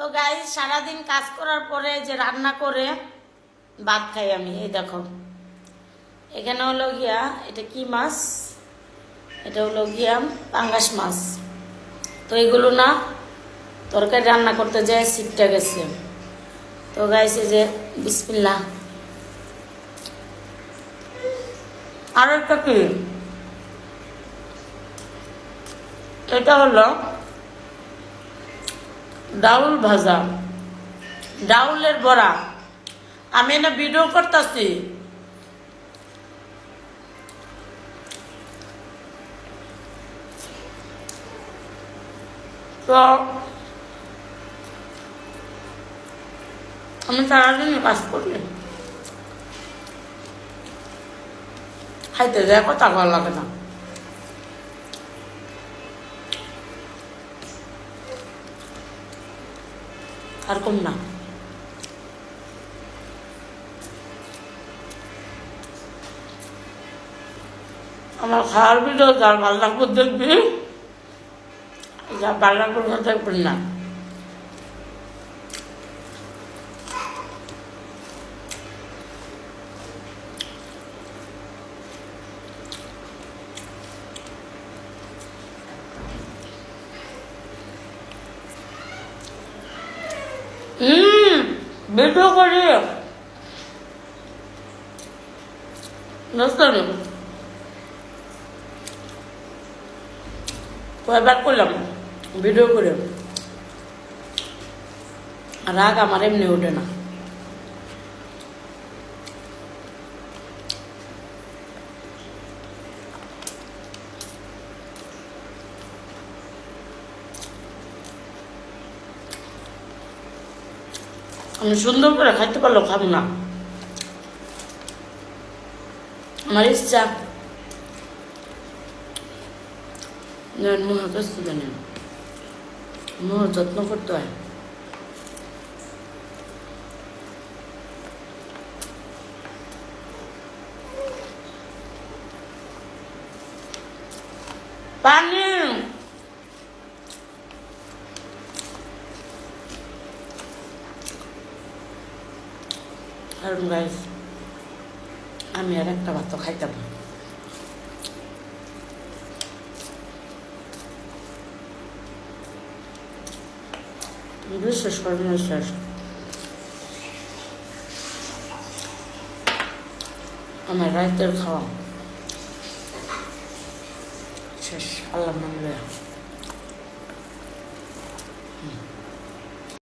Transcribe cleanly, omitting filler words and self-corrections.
তো গাইস সারাদিন কাজ করার পরে যে রান্না করে ভাত খাই আমি। এই দেখো এখানে হলো গিয়া এটা কি মাছ, এটা হলো গিয়া পাঙ্গাস মাছ। তো এগুলো না তরকারি রান্না করতে যায় সিটটা গেছে। তো গাইস এই যে বিসমিল্লাহ। আর একটা কি, এটা হলো ডাউল ভাজা, ডাউলের বড়া। আমি না ভিডিও করতেছি, তো আমি সারাদিন কাজ করি, খাইতে যায় কথা ভালো লাগে না। আর কম না, আমার খাওয়ার ভিডিও যার ভালো লাগবে দেখবি, যা ভালো লাগবে না দেখবেন না। ভিডিও করি কয়বার করলাম ভিডিও করে, রাগ আমার এমনি ওঠে না। আমি সুন্দর করে খাইতে পারলেও খাবো না, আমার ইচ্ছা মুহূর্ত মুহূর্ত যত্ন করতে হয়। পানি কারণ গাইস আমি আর একটা ভাত খাইতাম না। বিশেষ করে শেষ আমার রাতের খাওয়া শেষ, আল্লাহ নাম লয়া।